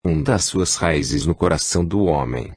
Funda as suas raízes no coração do homem.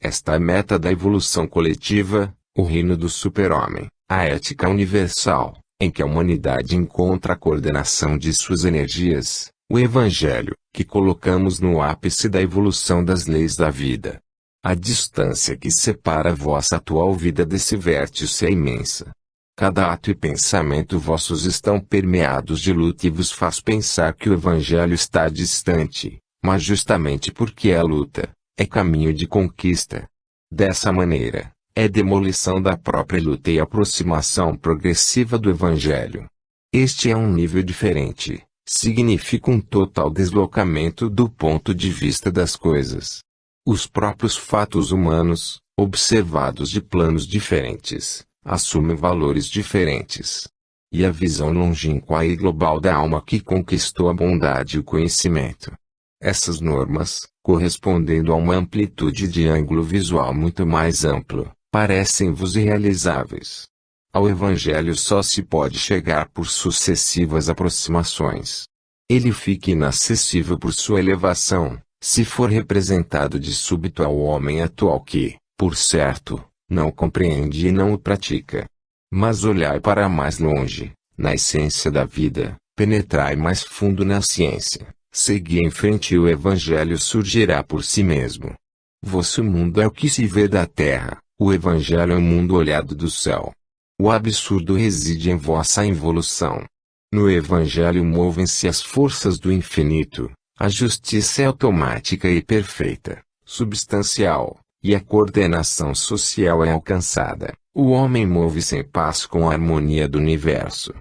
Esta é a meta da evolução coletiva, o reino do super-homem, a ética universal, em que a humanidade encontra a coordenação de suas energias, o Evangelho, que colocamos no ápice da evolução das leis da vida. A distância que separa a vossa atual vida desse vértice é imensa. Cada ato e pensamento vossos estão permeados de luta e vos faz pensar que o Evangelho está distante, mas justamente porque é luta, é caminho de conquista. Dessa maneira, é demolição da própria luta e aproximação progressiva do Evangelho. Este é um nível diferente, significa um total deslocamento do ponto de vista das coisas. Os próprios fatos humanos, observados de planos diferentes, assumem valores diferentes. E a visão longínqua e global da alma que conquistou a bondade e o conhecimento. Essas normas, correspondendo a uma amplitude de ângulo visual muito mais amplo, parecem-vos irrealizáveis. Ao Evangelho só se pode chegar por sucessivas aproximações. Ele fica inacessível por sua elevação, se for representado de súbito ao homem atual que, por certo, não compreende e não o pratica. Mas olhai para mais longe, na essência da vida, penetrai mais fundo na ciência, segui em frente e o Evangelho surgirá por si mesmo. Vosso mundo é o que se vê da terra, o Evangelho é o mundo olhado do céu. O absurdo reside em vossa involução. No Evangelho movem-se as forças do infinito, a justiça é automática e perfeita, substancial, e a coordenação social é alcançada. O homem move-se em paz com a harmonia do universo.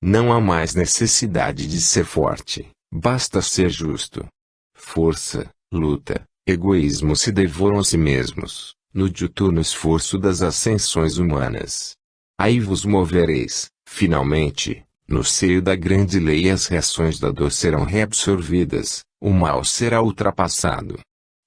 Não há mais necessidade de ser forte, basta ser justo. Força, luta, egoísmo se devoram a si mesmos, no diuturno esforço das ascensões humanas. Aí vos movereis, finalmente, no seio da grande lei e as reações da dor serão reabsorvidas, o mal será ultrapassado.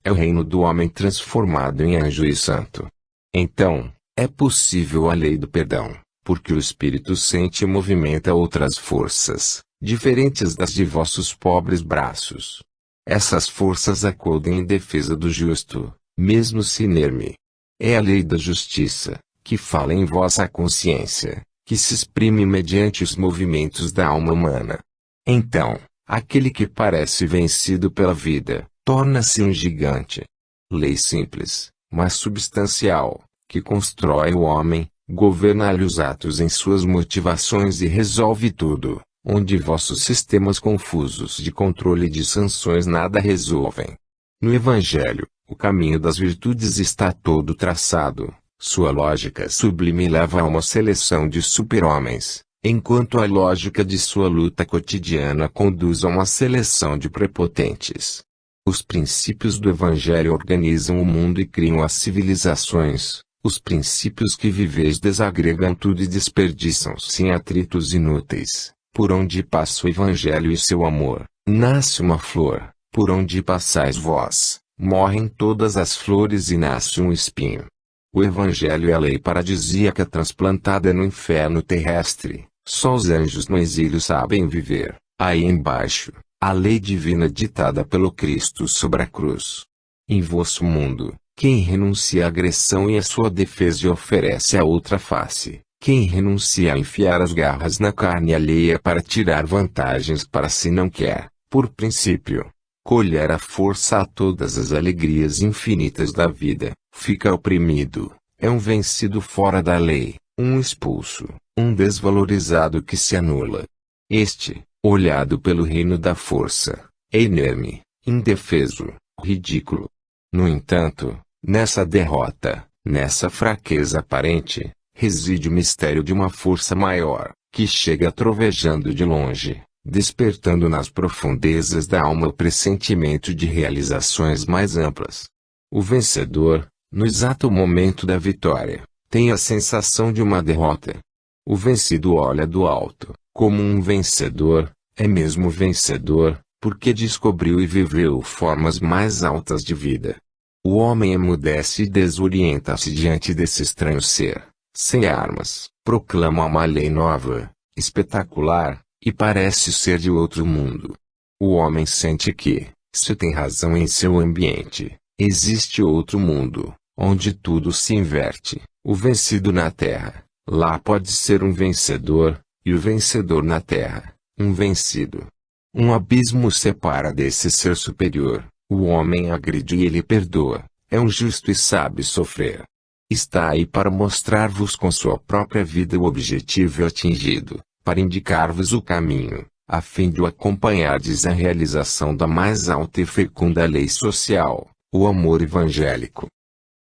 É o reino do homem transformado em anjo e santo. Então, é possível a lei do perdão, porque o Espírito sente e movimenta outras forças, diferentes das de vossos pobres braços. Essas forças acudem em defesa do justo, mesmo se inerme. É a lei da justiça, que fala em vossa consciência, que se exprime mediante os movimentos da alma humana. Então, aquele que parece vencido pela vida, torna-se um gigante. Lei simples, mas substancial, que constrói o homem, governa-lhe os atos em suas motivações e resolve tudo, onde vossos sistemas confusos de controle e de sanções nada resolvem. No Evangelho, o caminho das virtudes está todo traçado, sua lógica sublime leva a uma seleção de super-homens, enquanto a lógica de sua luta cotidiana conduz a uma seleção de prepotentes. Os princípios do Evangelho organizam o mundo e criam as civilizações. Os princípios que viveis desagregam tudo e desperdiçam-se em atritos inúteis. Por onde passa o Evangelho e seu amor, nasce uma flor. Por onde passais vós, morrem todas as flores e nasce um espinho. O Evangelho é a lei paradisíaca transplantada no inferno terrestre. Só os anjos no exílio sabem viver. Aí embaixo, a lei divina ditada pelo Cristo sobre a cruz. Em vosso mundo, quem renuncia à agressão e à sua defesa e oferece a outra face, quem renuncia a enfiar as garras na carne alheia para tirar vantagens para si não quer, por princípio, colher a força a todas as alegrias infinitas da vida, fica oprimido, é um vencido fora da lei, um expulso, um desvalorizado que se anula. Este, olhado pelo reino da força, é inerme, indefeso, ridículo. No entanto, nessa derrota, nessa fraqueza aparente, reside o mistério de uma força maior, que chega trovejando de longe, despertando nas profundezas da alma o pressentimento de realizações mais amplas. O vencedor, no exato momento da vitória, tem a sensação de uma derrota. O vencido olha do alto, como um vencedor, é mesmo vencedor, porque descobriu e viveu formas mais altas de vida. O homem emudece e desorienta-se diante desse estranho ser, sem armas, proclama uma lei nova, espetacular, e parece ser de outro mundo. O homem sente que, Se tem razão em seu ambiente, existe outro mundo, onde tudo se inverte. O vencido na terra, lá pode ser um vencedor, e o vencedor na terra, um vencido. Um abismo separa desse ser superior. O homem agride e ele perdoa. É um justo e sabe sofrer. Está aí para mostrar-vos com sua própria vida o objetivo atingido, para indicar-vos o caminho, a fim de o acompanhardes à realização da mais alta e fecunda lei social, o amor evangélico.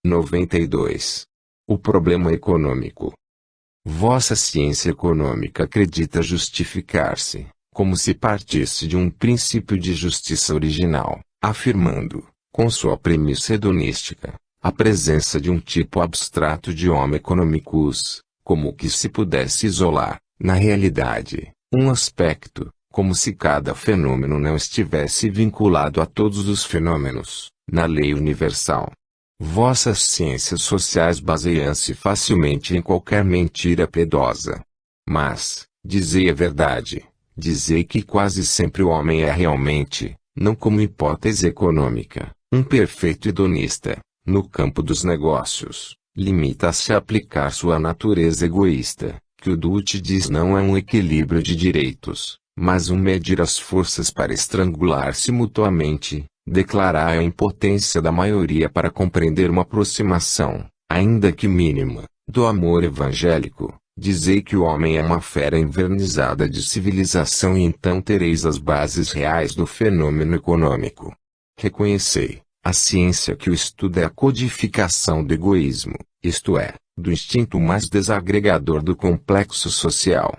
92. O problema econômico. Vossa ciência econômica acredita justificar-se, como se partisse de um princípio de justiça original, afirmando, com sua premissa hedonística, a presença de um tipo abstrato de homo economicus, como que se pudesse isolar, na realidade, um aspecto, como se cada fenômeno não estivesse vinculado a todos os fenômenos, na lei universal. Vossas ciências sociais baseiam-se facilmente em qualquer mentira piedosa. Mas, dizei a verdade, dizei que quase sempre o homem é realmente, não como hipótese econômica, um perfeito hedonista, no campo dos negócios, limita-se a aplicar sua natureza egoísta, que o Dutch diz não é um equilíbrio de direitos, mas um medir as forças para estrangular-se mutuamente, declarar a impotência da maioria para compreender uma aproximação, ainda que mínima, do amor evangélico. Dizei que o homem é uma fera envernizada de civilização e então tereis as bases reais do fenômeno econômico. Reconhecei, a ciência que o estuda é a codificação do egoísmo, isto é, do instinto mais desagregador do complexo social.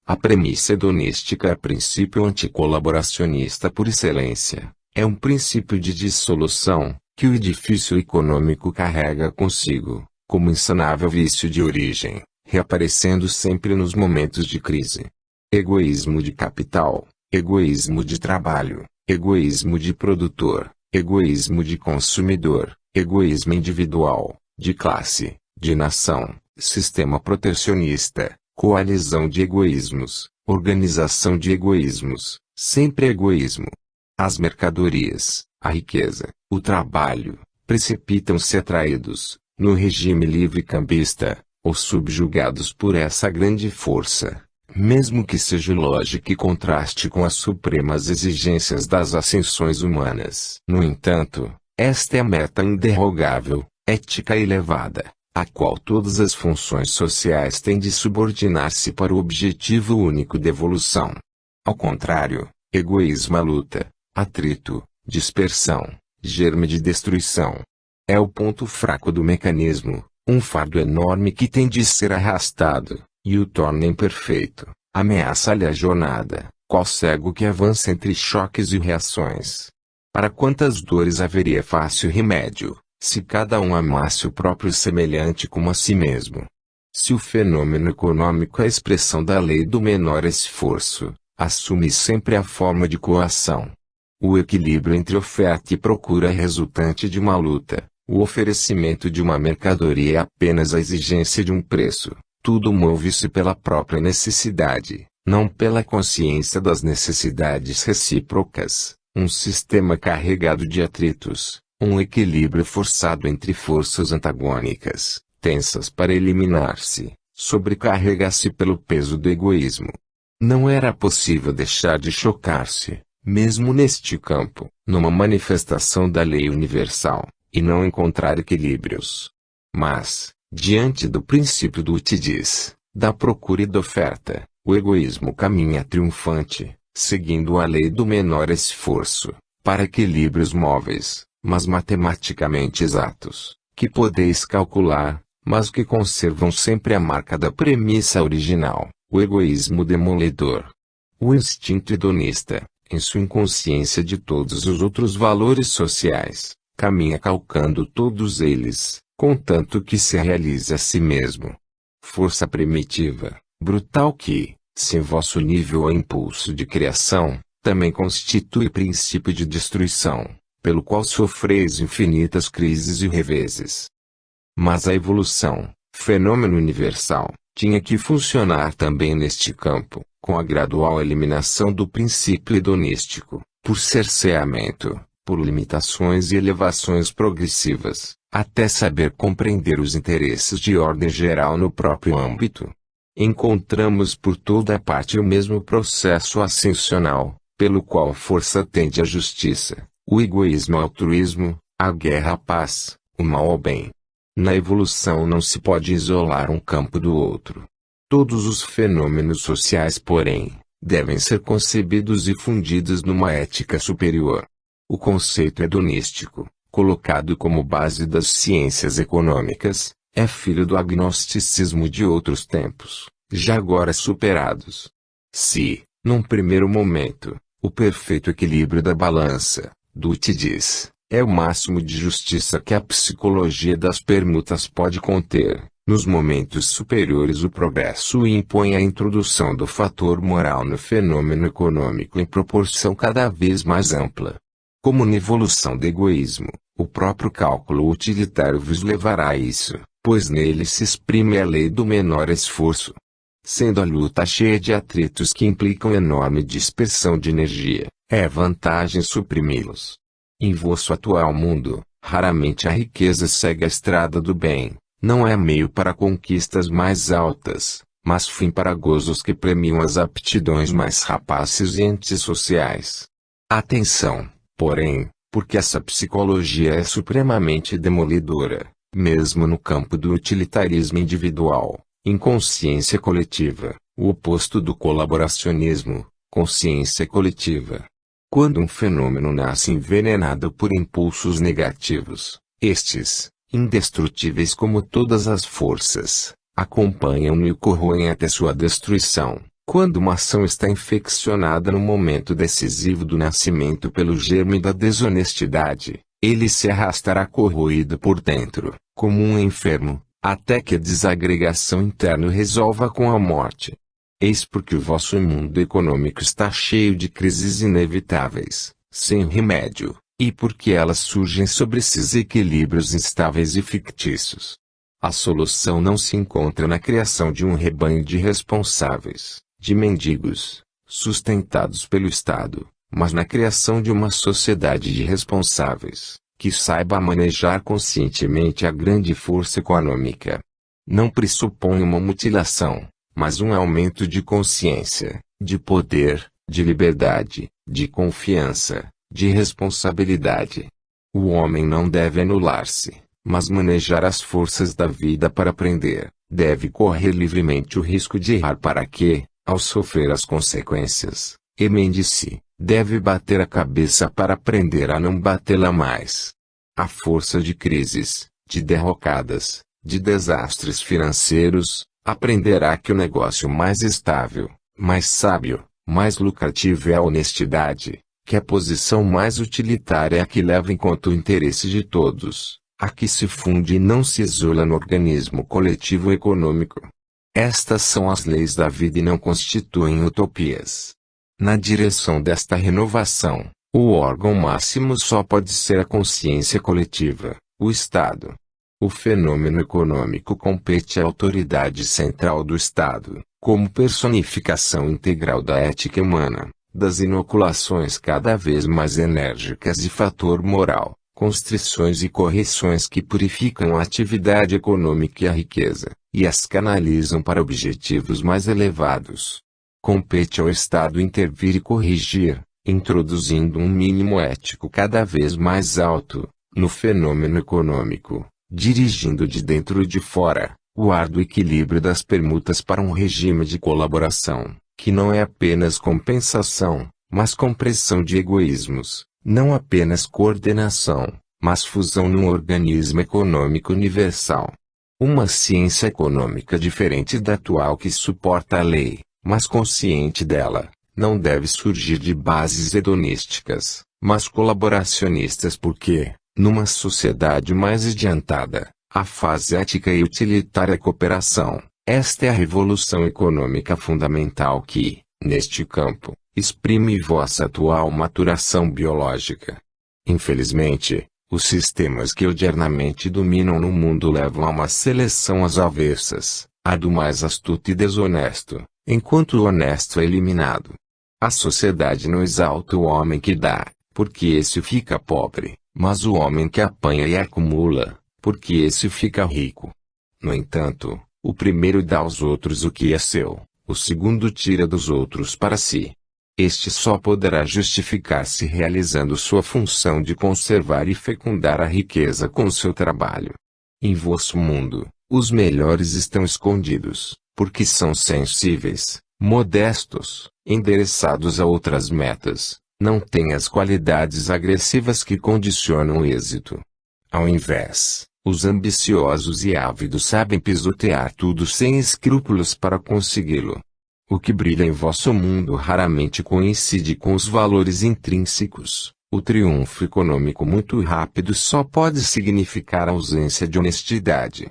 A premissa hedonística é princípio anticolaboracionista por excelência. É um princípio de dissolução, que o edifício econômico carrega consigo, como insanável vício de origem, reaparecendo sempre nos momentos de crise. Egoísmo de capital, egoísmo de trabalho, egoísmo de produtor, egoísmo de consumidor, egoísmo individual, de classe, de nação, sistema protecionista, coalizão de egoísmos, organização de egoísmos, sempre egoísmo. As mercadorias, a riqueza, o trabalho, precipitam-se atraídos, no regime livre-cambista, ou subjugados por essa grande força, mesmo que seja lógica e contraste com as supremas exigências das ascensões humanas. No entanto, esta é a meta inderrogável, ética elevada, a qual todas as funções sociais têm de subordinar-se para o objetivo único de evolução. Ao contrário, egoísmo é luta, atrito, dispersão, germe de destruição. É o ponto fraco do mecanismo, um fardo enorme que tem de ser arrastado, e o torna imperfeito, ameaça-lhe a jornada, qual cego que avança entre choques e reações. Para quantas dores haveria fácil remédio, se cada um amasse o próprio semelhante como a si mesmo? Se o fenômeno econômico é a expressão da lei do menor esforço, assume sempre a forma de coação. O equilíbrio entre oferta e procura é resultante de uma luta. O oferecimento de uma mercadoria é apenas a exigência de um preço. Tudo move-se pela própria necessidade, não pela consciência das necessidades recíprocas. Um sistema carregado de atritos, um equilíbrio forçado entre forças antagônicas, tensas para eliminar-se, sobrecarrega-se pelo peso do egoísmo. Não era possível deixar de chocar-se, mesmo neste campo, numa manifestação da lei universal, e não encontrar equilíbrios. Mas, diante do princípio do Utidiz, da procura e da oferta, o egoísmo caminha triunfante, seguindo a lei do menor esforço, para equilíbrios móveis, mas matematicamente exatos, que podeis calcular, mas que conservam sempre a marca da premissa original, o egoísmo demoledor. O instinto hedonista, em sua inconsciência de todos os outros valores sociais, caminha calcando todos eles, contanto que se realize a si mesmo. Força primitiva, brutal que, se vosso nível é impulso de criação, também constitui princípio de destruição, pelo qual sofreis infinitas crises e reveses. Mas a evolução, fenômeno universal, tinha que funcionar também neste campo, com a gradual eliminação do princípio hedonístico, por cerceamento, por limitações e elevações progressivas, até saber compreender os interesses de ordem geral no próprio âmbito. Encontramos por toda parte o mesmo processo ascensional, pelo qual a força tende à justiça, o egoísmo ao altruísmo, a guerra à paz, o mal ao bem. Na evolução não se pode isolar um campo do outro. Todos os fenômenos sociais, porém, devem ser concebidos e fundidos numa ética superior. O conceito hedonístico, colocado como base das ciências econômicas, é filho do agnosticismo de outros tempos, já agora superados. Se, num primeiro momento, o perfeito equilíbrio da balança, Dutty diz, é o máximo de justiça que a psicologia das permutas pode conter, nos momentos superiores o progresso impõe a introdução do fator moral no fenômeno econômico em proporção cada vez mais ampla. Como na evolução do egoísmo, o próprio cálculo utilitário vos levará a isso, pois nele se exprime a lei do menor esforço. Sendo a luta cheia de atritos que implicam enorme dispersão de energia, é vantagem suprimi-los. Em vosso atual mundo, raramente a riqueza segue a estrada do bem, não é meio para conquistas mais altas, mas fim para gozos que premiam as aptidões mais rapaces e antissociais. Atenção, porém, porque essa psicologia é supremamente demolidora, mesmo no campo do utilitarismo individual, inconsciência coletiva, o oposto do colaboracionismo, consciência coletiva. Quando um fenômeno nasce envenenado por impulsos negativos, estes, indestrutíveis como todas as forças, acompanham-no e corroem até sua destruição. Quando uma ação está infeccionada no momento decisivo do nascimento pelo germe da desonestidade, ele se arrastará corroído por dentro, como um enfermo, até que a desagregação interna o resolva com a morte. Eis porque o vosso mundo econômico está cheio de crises inevitáveis, sem remédio, e porque elas surgem sobre esses equilíbrios instáveis e fictícios. A solução não se encontra na criação de um rebanho de responsáveis, de mendigos, sustentados pelo Estado, mas na criação de uma sociedade de responsáveis, que saiba manejar conscientemente a grande força econômica. Não pressupõe uma mutilação, mas um aumento de consciência, de poder, de liberdade, de confiança, de responsabilidade. O homem não deve anular-se, mas manejar as forças da vida para aprender, deve correr livremente o risco de errar para que, ao sofrer as consequências, emende-se, deve bater a cabeça para aprender a não batê-la mais. A força de crises, de derrocadas, de desastres financeiros, aprenderá que o negócio mais estável, mais sábio, mais lucrativo é a honestidade, que a posição mais utilitária é a que leva em conta o interesse de todos, a que se funde e não se isola no organismo coletivo econômico. Estas são as leis da vida e não constituem utopias. Na direção desta renovação, o órgão máximo só pode ser a consciência coletiva, o Estado. O fenômeno econômico compete à autoridade central do Estado, como personificação integral da ética humana, das inoculações cada vez mais enérgicas de fator moral, constrições e correções que purificam a atividade econômica e a riqueza, e as canalizam para objetivos mais elevados. Compete ao Estado intervir e corrigir, introduzindo um mínimo ético cada vez mais alto, no fenômeno econômico, dirigindo de dentro e de fora, o árduo equilíbrio das permutas para um regime de colaboração, que não é apenas compensação, mas compressão de egoísmos, não apenas coordenação, mas fusão num organismo econômico universal. Uma ciência econômica diferente da atual que suporta a lei, mas consciente dela, não deve surgir de bases hedonísticas, mas colaboracionistas porque, numa sociedade mais adiantada, a fase ética e utilitária é cooperação. Esta é a revolução econômica fundamental que, neste campo, exprime vossa atual maturação biológica. Infelizmente, os sistemas que odiernamente dominam no mundo levam a uma seleção às avessas, a do mais astuto e desonesto, enquanto o honesto é eliminado. A sociedade não exalta o homem que dá, porque esse fica pobre, mas o homem que apanha e acumula, porque esse fica rico. No entanto, o primeiro dá aos outros o que é seu, o segundo tira dos outros para si. Este só poderá justificar-se realizando sua função de conservar e fecundar a riqueza com seu trabalho. Em vosso mundo, os melhores estão escondidos, porque são sensíveis, modestos, endereçados a outras metas, não têm as qualidades agressivas que condicionam o êxito. Ao invés, os ambiciosos e ávidos sabem pisotear tudo sem escrúpulos para consegui-lo. O que brilha em vosso mundo raramente coincide com os valores intrínsecos. O triunfo econômico muito rápido só pode significar ausência de honestidade.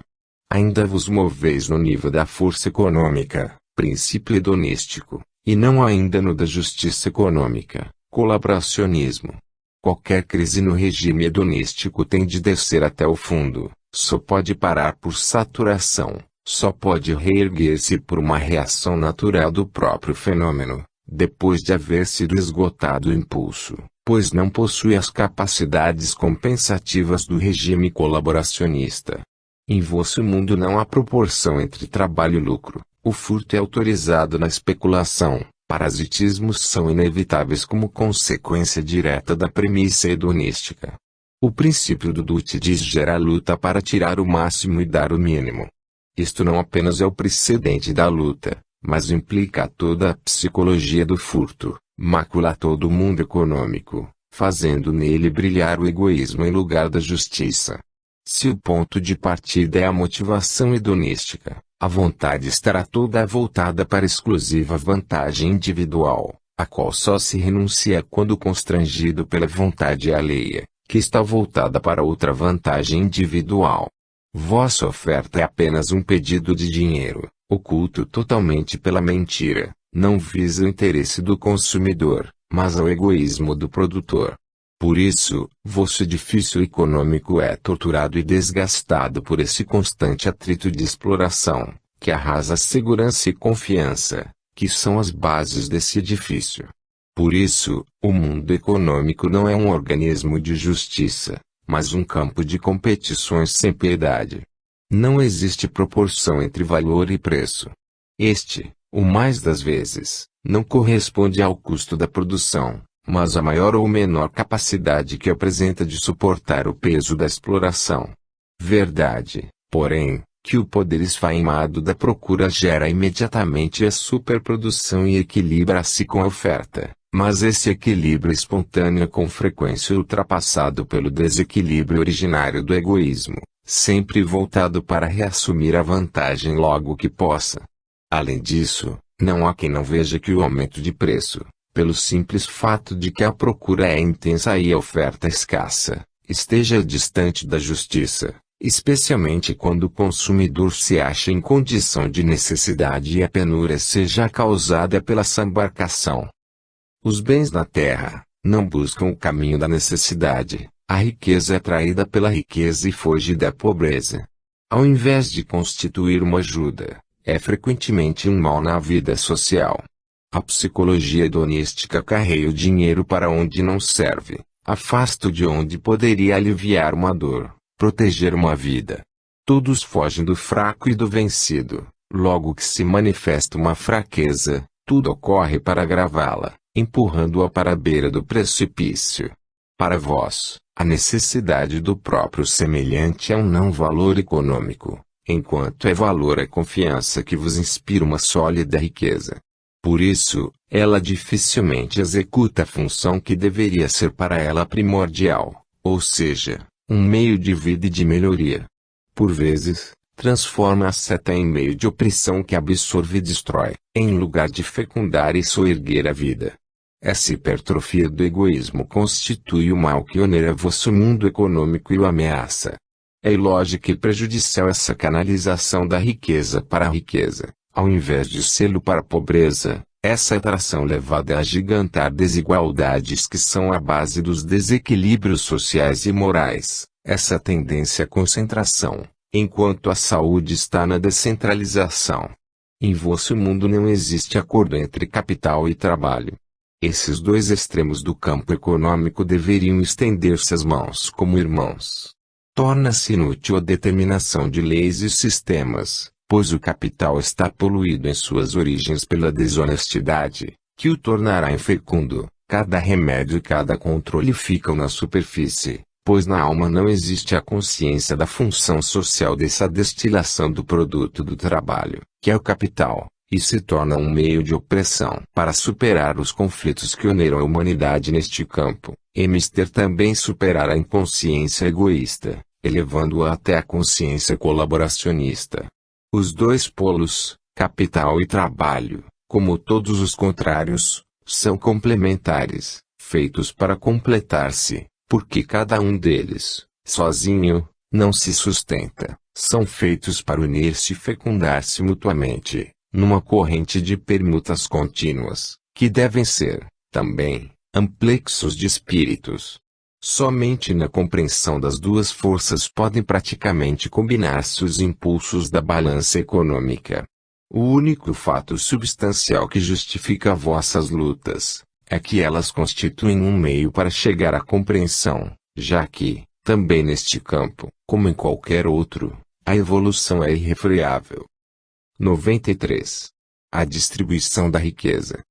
Ainda vos moveis no nível da força econômica, princípio hedonístico, e não ainda no da justiça econômica, colaboracionismo. Qualquer crise no regime hedonístico tem de descer até o fundo, só pode parar por saturação, só pode reerguer-se por uma reação natural do próprio fenômeno, depois de haver sido esgotado o impulso, pois não possui as capacidades compensativas do regime colaboracionista. Em vosso mundo não há proporção entre trabalho e lucro, o furto é autorizado na especulação. Parasitismos são inevitáveis como consequência direta da premissa hedonística. O princípio do Thucydides gera a luta para tirar o máximo e dar o mínimo. Isto não apenas é o precedente da luta, mas implica toda a psicologia do furto, macula todo o mundo econômico, fazendo nele brilhar o egoísmo em lugar da justiça. Se o ponto de partida é a motivação hedonística, a vontade estará toda voltada para exclusiva vantagem individual, a qual só se renuncia quando constrangido pela vontade alheia, que está voltada para outra vantagem individual. Vossa oferta é apenas um pedido de dinheiro, oculto totalmente pela mentira, não visa o interesse do consumidor, mas ao egoísmo do produtor. Por isso, vosso edifício econômico é torturado e desgastado por esse constante atrito de exploração, que arrasa segurança e confiança, que são as bases desse edifício. Por isso, o mundo econômico não é um organismo de justiça, mas um campo de competições sem piedade. Não existe proporção entre valor e preço. Este, o mais das vezes, não corresponde ao custo da produção, mas à maior ou menor capacidade que apresenta de suportar o peso da exploração. Verdade, porém, que o poder esfaimado da procura gera imediatamente a superprodução e equilibra-se com a oferta, mas esse equilíbrio espontâneo é com frequência ultrapassado pelo desequilíbrio originário do egoísmo, sempre voltado para reassumir a vantagem logo que possa. Além disso, não há quem não veja que o aumento de preço, pelo simples fato de que a procura é intensa e a oferta escassa, esteja distante da justiça, especialmente quando o consumidor se acha em condição de necessidade e a penúria seja causada pela sambarcação. Os bens da terra não buscam o caminho da necessidade, a riqueza é atraída pela riqueza e foge da pobreza. Ao invés de constituir uma ajuda, é frequentemente um mal na vida social. A psicologia hedonística carrega o dinheiro para onde não serve, afasta-o de onde poderia aliviar uma dor, proteger uma vida. Todos fogem do fraco e do vencido, logo que se manifesta uma fraqueza, tudo ocorre para agravá-la, empurrando-a para a beira do precipício. Para vós, a necessidade do próprio semelhante é um não-valor econômico, enquanto é valor a confiança que vos inspira uma sólida riqueza. Por isso, ela dificilmente executa a função que deveria ser para ela primordial, ou seja, um meio de vida e de melhoria. Por vezes, transforma a seta em meio de opressão que absorve e destrói, em lugar de fecundar e soerguer a vida. Essa hipertrofia do egoísmo constitui o mal que onera vosso mundo econômico e o ameaça. É ilógica e prejudicial essa canalização da riqueza para a riqueza, ao invés de sê-lo para a pobreza, essa atração levada a agigantar desigualdades que são a base dos desequilíbrios sociais e morais, essa tendência à concentração, enquanto a saúde está na descentralização. Em vosso mundo não existe acordo entre capital e trabalho. Esses dois extremos do campo econômico deveriam estender-se as mãos como irmãos. Torna-se inútil a determinação de leis e sistemas, pois o capital está poluído em suas origens pela desonestidade, que o tornará infecundo. Cada remédio e cada controle ficam na superfície, pois na alma não existe a consciência da função social dessa destilação do produto do trabalho, que é o capital, e se torna um meio de opressão. Para superar os conflitos que oneiram a humanidade neste campo, é mister também superar a inconsciência egoísta, elevando-a até a consciência colaboracionista. Os dois polos, capital e trabalho, como todos os contrários, são complementares, feitos para completar-se, porque cada um deles, sozinho, não se sustenta. São feitos para unir-se e fecundar-se mutuamente, numa corrente de permutas contínuas, que devem ser, também, amplexos de espíritos. Somente na compreensão das duas forças podem praticamente combinar-se os impulsos da balança econômica. O único fato substancial que justifica vossas lutas, é que elas constituem um meio para chegar à compreensão, já que, também neste campo, como em qualquer outro, a evolução é irrefreável. 93. A distribuição da riqueza.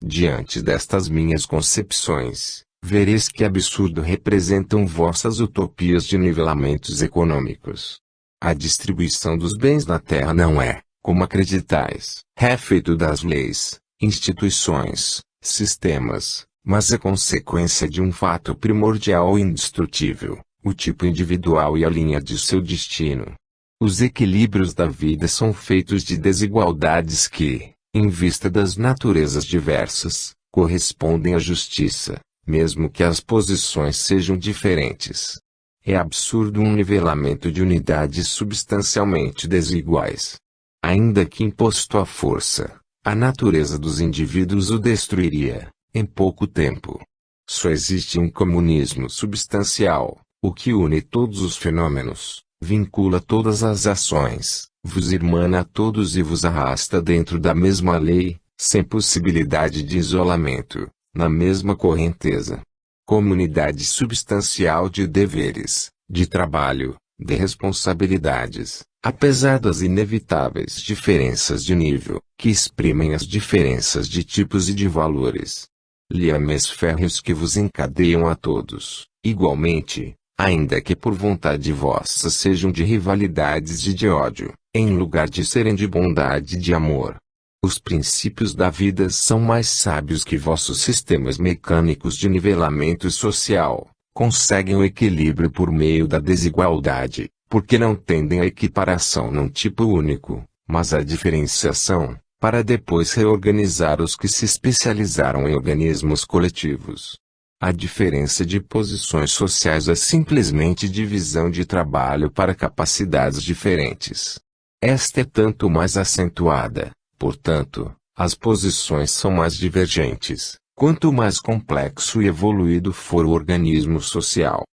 Diante destas minhas concepções, vereis que absurdo representam vossas utopias de nivelamentos econômicos. A distribuição dos bens na terra não é, como acreditais, refeito das leis, instituições, sistemas, mas é consequência de um fato primordial e indestrutível, o tipo individual e a linha de seu destino. Os equilíbrios da vida são feitos de desigualdades que, em vista das naturezas diversas, correspondem à justiça, mesmo que as posições sejam diferentes. É absurdo um nivelamento de unidades substancialmente desiguais. Ainda que imposto à força, a natureza dos indivíduos o destruiria, em pouco tempo. Só existe um comunismo substancial, o que une todos os fenômenos, vincula todas as ações, vos irmana a todos e vos arrasta dentro da mesma lei, sem possibilidade de isolamento, na mesma correnteza. Comunidade substancial de deveres, de trabalho, de responsabilidades, apesar das inevitáveis diferenças de nível, que exprimem as diferenças de tipos e de valores. Liames férreos que vos encadeiam a todos, igualmente, ainda que por vontade vossa sejam de rivalidades e de ódio, em lugar de serem de bondade e de amor. Os princípios da vida são mais sábios que vossos sistemas mecânicos de nivelamento social, conseguem o equilíbrio por meio da desigualdade, porque não tendem à equiparação num tipo único, mas à diferenciação, para depois reorganizar os que se especializaram em organismos coletivos. A diferença de posições sociais é simplesmente divisão de trabalho para capacidades diferentes. Esta é tanto mais acentuada, portanto, as posições são mais divergentes, quanto mais complexo e evoluído for o organismo social.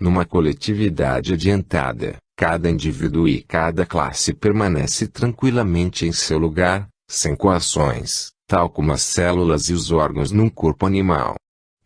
Numa coletividade adiantada, cada indivíduo e cada classe permanece tranquilamente em seu lugar, sem coações, tal como as células e os órgãos num corpo animal.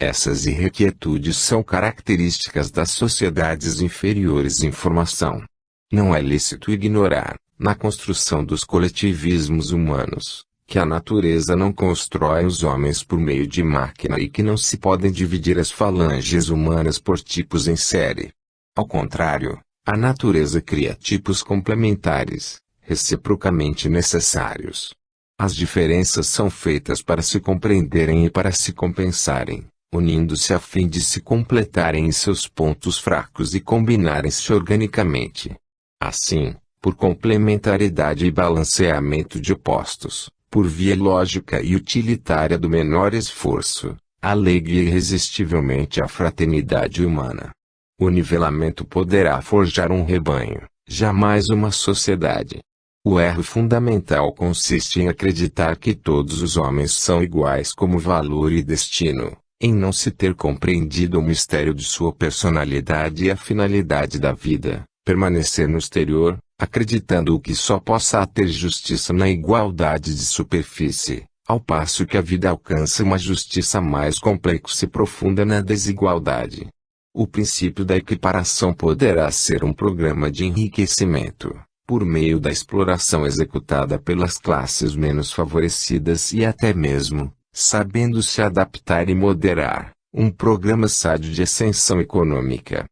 Essas irrequietudes são características das sociedades inferiores em formação. Não é lícito ignorar, na construção dos coletivismos humanos, que a natureza não constrói os homens por meio de máquina e que não se podem dividir as falanges humanas por tipos em série. Ao contrário, a natureza cria tipos complementares, reciprocamente necessários. As diferenças são feitas para se compreenderem e para se compensarem, unindo-se a fim de se completarem em seus pontos fracos e combinarem-se organicamente. Assim, por complementaridade e balanceamento de opostos, por via lógica e utilitária do menor esforço, a lei guia irresistivelmente a fraternidade humana. O nivelamento poderá forjar um rebanho, jamais uma sociedade. O erro fundamental consiste em acreditar que todos os homens são iguais como valor e destino, em não se ter compreendido o mistério de sua personalidade e a finalidade da vida, permanecer no exterior, acreditando que só possa ter justiça na igualdade de superfície, ao passo que a vida alcança uma justiça mais complexa e profunda na desigualdade. O princípio da equiparação poderá ser um programa de enriquecimento, por meio da exploração executada pelas classes menos favorecidas e até mesmo, sabendo se adaptar e moderar, um programa sádio de ascensão econômica.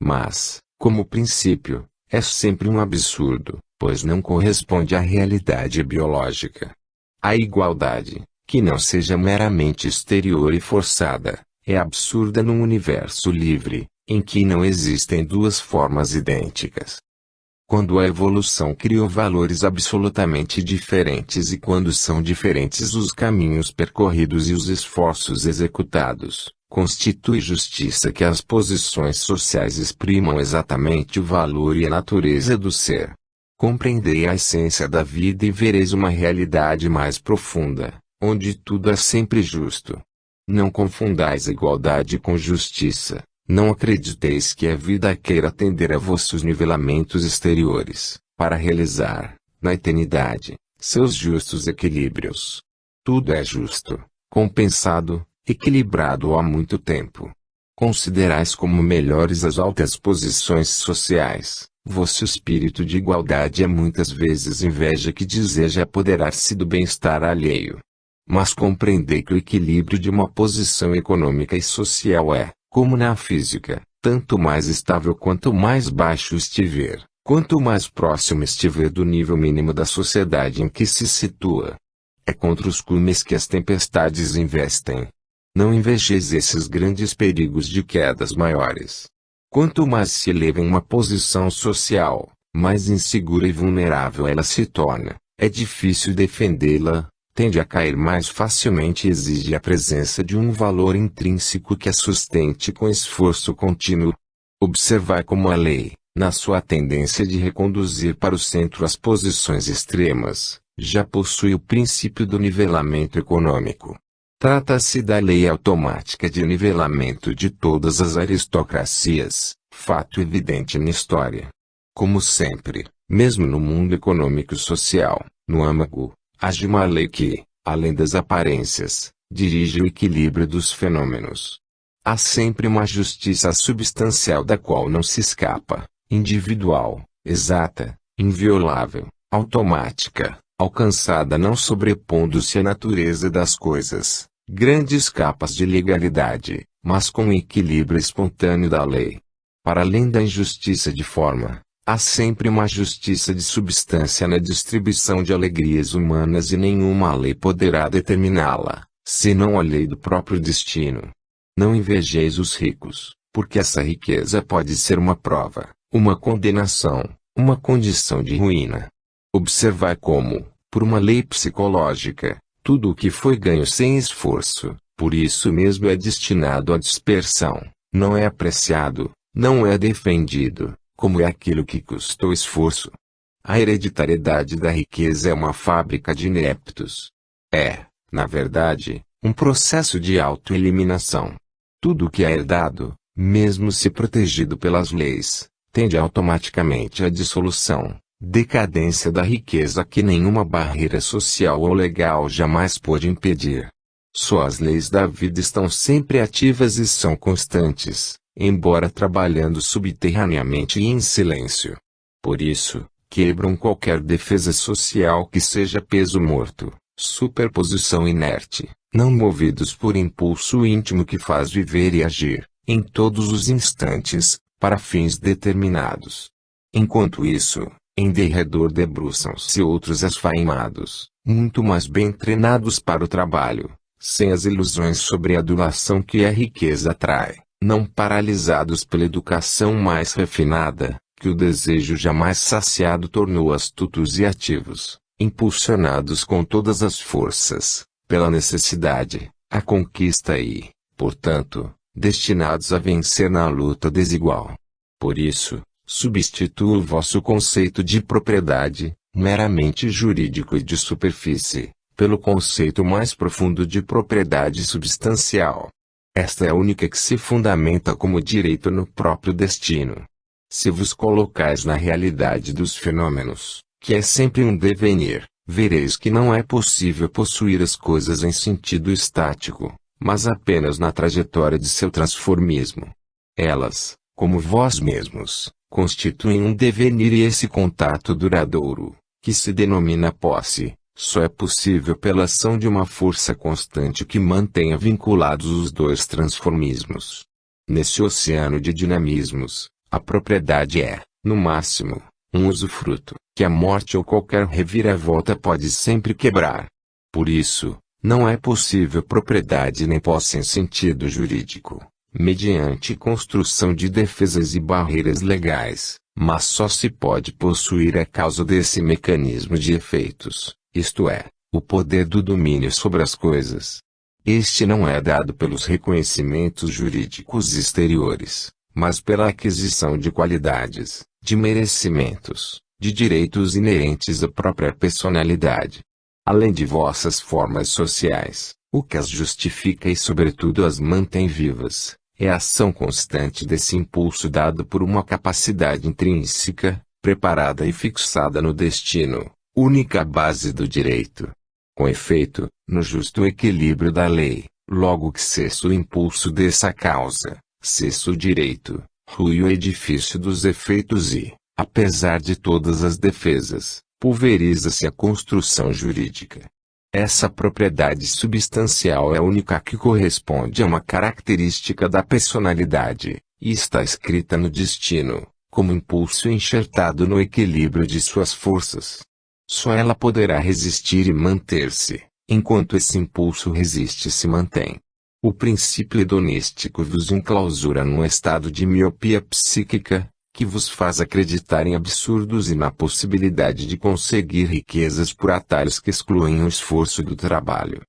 Mas, como princípio, é sempre um absurdo, pois não corresponde à realidade biológica. A igualdade, que não seja meramente exterior e forçada, é absurda num universo livre, em que não existem duas formas idênticas. Quando a evolução criou valores absolutamente diferentes e quando são diferentes os caminhos percorridos e os esforços executados, constitui justiça que as posições sociais exprimam exatamente o valor e a natureza do ser. Compreendei a essência da vida e vereis uma realidade mais profunda, onde tudo é sempre justo. Não confundais igualdade com justiça. Não acrediteis que a vida queira atender a vossos nivelamentos exteriores, para realizar, na eternidade, seus justos equilíbrios. Tudo é justo, compensado, equilibrado há muito tempo. Considerais como melhores as altas posições sociais. Vosso espírito de igualdade é muitas vezes inveja que deseja apoderar-se do bem-estar alheio. Mas compreendei que o equilíbrio de uma posição econômica e social é, como na física, tanto mais estável quanto mais baixo estiver, quanto mais próximo estiver do nível mínimo da sociedade em que se situa. É contra os cumes que as tempestades investem. Não invejeis esses grandes perigos de quedas maiores. Quanto mais se eleva em uma posição social, mais insegura e vulnerável ela se torna, é difícil defendê-la, tende a cair mais facilmente e exige a presença de um valor intrínseco que a sustente com esforço contínuo. Observai como a lei, na sua tendência de reconduzir para o centro as posições extremas, já possui o princípio do nivelamento econômico. Trata-se da lei automática de nivelamento de todas as aristocracias, fato evidente na história. Como sempre, mesmo no mundo econômico e social, no âmago, age uma lei que, além das aparências, dirige o equilíbrio dos fenômenos. Há sempre uma justiça substancial da qual não se escapa, individual, exata, inviolável, automática, alcançada não sobrepondo-se à natureza das coisas, grandes capas de legalidade, mas com o equilíbrio espontâneo da lei. Para além da injustiça de forma, há sempre uma justiça de substância na distribuição de alegrias humanas e nenhuma lei poderá determiná-la, senão a lei do próprio destino. Não invejeis os ricos, porque essa riqueza pode ser uma prova, uma condenação, uma condição de ruína. Observai como, por uma lei psicológica, tudo o que foi ganho sem esforço, por isso mesmo é destinado à dispersão, não é apreciado, não é defendido, como é aquilo que custou esforço. A hereditariedade da riqueza é uma fábrica de ineptos. É, na verdade, um processo de autoeliminação. Tudo o que é herdado, mesmo se protegido pelas leis, tende automaticamente à dissolução, decadência da riqueza que nenhuma barreira social ou legal jamais pôde impedir. Só as leis da vida estão sempre ativas e são constantes, embora trabalhando subterraneamente e em silêncio. Por isso, quebram qualquer defesa social que seja peso morto, superposição inerte, não movidos por impulso íntimo que faz viver e agir, em todos os instantes, para fins determinados. Enquanto isso, em derredor debruçam-se outros esfaimados, muito mais bem treinados para o trabalho, sem as ilusões sobre a adulação que a riqueza trai, não paralisados pela educação mais refinada, que o desejo jamais saciado tornou astutos e ativos, impulsionados com todas as forças, pela necessidade, a conquista e, portanto, destinados a vencer na luta desigual. Por isso, substitua o vosso conceito de propriedade, meramente jurídico e de superfície, pelo conceito mais profundo de propriedade substancial. Esta é a única que se fundamenta como direito no próprio destino. Se vos colocais na realidade dos fenômenos, que é sempre um devenir, vereis que não é possível possuir as coisas em sentido estático, mas apenas na trajetória de seu transformismo. Elas, como vós mesmos, constituem um devenir e esse contato duradouro, que se denomina posse, só é possível pela ação de uma força constante que mantenha vinculados os dois transformismos. Nesse oceano de dinamismos, a propriedade é, no máximo, um usufruto, que a morte ou qualquer reviravolta pode sempre quebrar. Por isso, não é possível propriedade nem posse em sentido jurídico, mediante construção de defesas e barreiras legais, mas só se pode possuir a causa desse mecanismo de efeitos, isto é, o poder do domínio sobre as coisas. Este não é dado pelos reconhecimentos jurídicos exteriores, mas pela aquisição de qualidades, de merecimentos, de direitos inerentes à própria personalidade. Além de vossas formas sociais, o que as justifica e sobretudo as mantém vivas, é a ação constante desse impulso dado por uma capacidade intrínseca, preparada e fixada no destino, única base do direito. Com efeito, no justo equilíbrio da lei, logo que cessa o impulso dessa causa, cessa o direito, rui o edifício dos efeitos e, apesar de todas as defesas, pulveriza-se a construção jurídica. Essa propriedade substancial é a única que corresponde a uma característica da personalidade, e está escrita no destino, como impulso enxertado no equilíbrio de suas forças. Só ela poderá resistir e manter-se, enquanto esse impulso resiste e se mantém. O princípio hedonístico vos enclausura num estado de miopia psíquica, que vos faz acreditar em absurdos e na possibilidade de conseguir riquezas por atalhos que excluem o esforço do trabalho.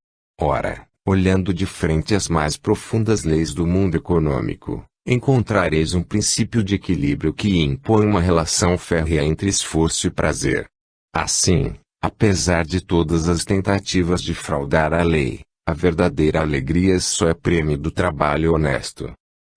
Ora, olhando de frente às mais profundas leis do mundo econômico, encontrareis um princípio de equilíbrio que impõe uma relação férrea entre esforço e prazer. Assim, apesar de todas as tentativas de fraudar a lei, a verdadeira alegria só é prêmio do trabalho honesto.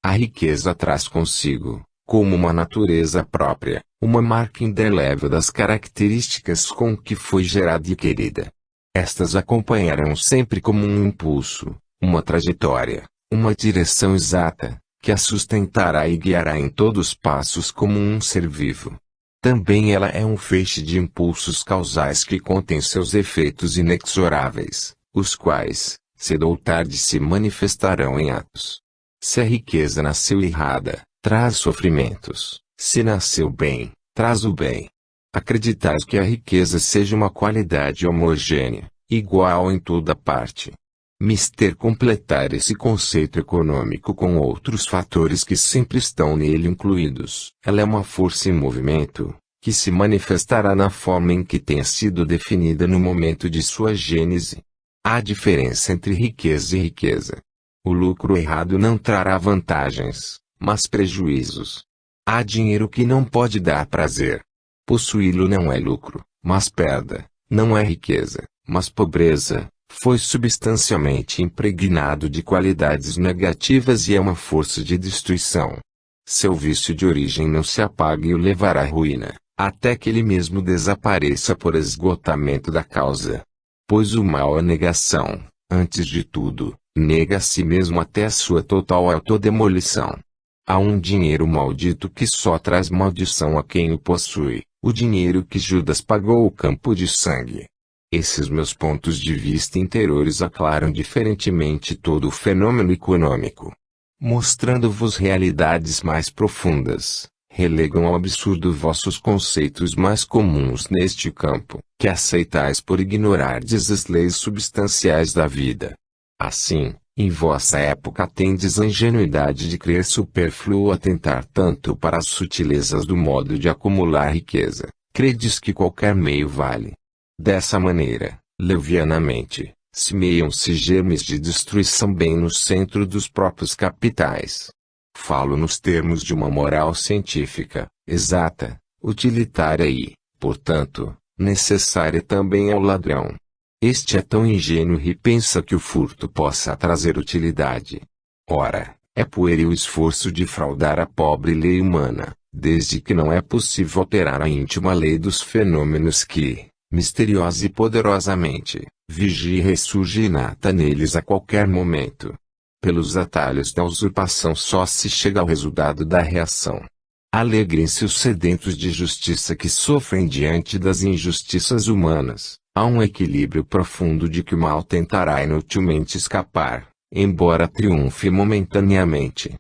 A riqueza traz consigo, como uma natureza própria, uma marca indelével das características com que foi gerada e querida. Estas acompanharão sempre como um impulso, uma trajetória, uma direção exata, que a sustentará e guiará em todos os passos como um ser vivo. Também ela é um feixe de impulsos causais que contém seus efeitos inexoráveis, os quais, cedo ou tarde se manifestarão em atos. Se a riqueza nasceu errada, traz sofrimentos. Se nasceu bem, traz o bem. Acreditais que a riqueza seja uma qualidade homogênea, igual em toda parte. Mister completar esse conceito econômico com outros fatores que sempre estão nele incluídos. Ela é uma força em movimento, que se manifestará na forma em que tenha sido definida no momento de sua gênese. Há diferença entre riqueza e riqueza. O lucro errado não trará vantagens, mas prejuízos. Há dinheiro que não pode dar prazer. Possuí-lo não é lucro, mas perda. Não é riqueza, mas pobreza. Foi substancialmente impregnado de qualidades negativas e é uma força de destruição. Seu vício de origem não se apaga e o levará à ruína, até que ele mesmo desapareça por esgotamento da causa. Pois o mal é negação, antes de tudo, nega a si mesmo até a sua total autodemolição. Há um dinheiro maldito que só traz maldição a quem o possui, o dinheiro que Judas pagou o campo de sangue. Esses meus pontos de vista interiores aclaram diferentemente todo o fenômeno econômico. Mostrando-vos realidades mais profundas, relegam ao absurdo vossos conceitos mais comuns neste campo, que aceitais por ignorardes as leis substanciais da vida. Assim, em vossa época tendes a ingenuidade de crer supérfluo atentar tanto para as sutilezas do modo de acumular riqueza, credes que qualquer meio vale. Dessa maneira, levianamente, semeiam-se germes de destruição bem no centro dos próprios capitais. Falo nos termos de uma moral científica, exata, utilitária e, portanto, necessária também ao ladrão. Este é tão ingênuo e pensa que o furto possa trazer utilidade. Ora, é pueril o esforço de fraudar a pobre lei humana, desde que não é possível alterar a íntima lei dos fenômenos que, misteriosa e poderosamente, vigia e ressurge inata neles a qualquer momento. Pelos atalhos da usurpação só se chega ao resultado da reação. Alegrem-se os sedentos de justiça que sofrem diante das injustiças humanas. Há um equilíbrio profundo de que o mal tentará inutilmente escapar, embora triunfe momentaneamente.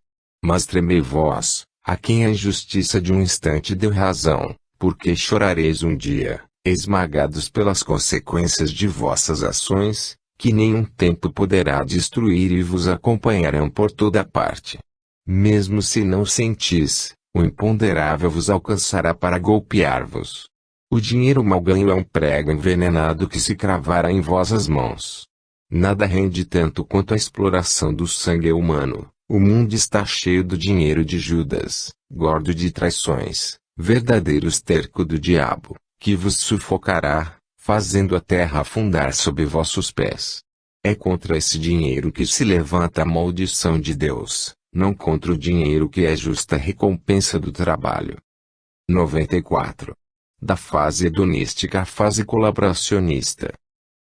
Mas tremei vós, a quem a injustiça de um instante deu razão, porque chorareis um dia, esmagados pelas consequências de vossas ações, que nenhum tempo poderá destruir e vos acompanharão por toda parte. Mesmo se não sentis, o imponderável vos alcançará para golpear-vos. O dinheiro mal ganho é um prego envenenado que se cravará em vossas mãos. Nada rende tanto quanto a exploração do sangue humano. O mundo está cheio do dinheiro de Judas, gordo de traições, verdadeiro esterco do diabo, que vos sufocará, fazendo a terra afundar sob vossos pés. É contra esse dinheiro que se levanta a maldição de Deus, não contra o dinheiro que é justa recompensa do trabalho. 94. Da fase hedonística à fase colaboracionista.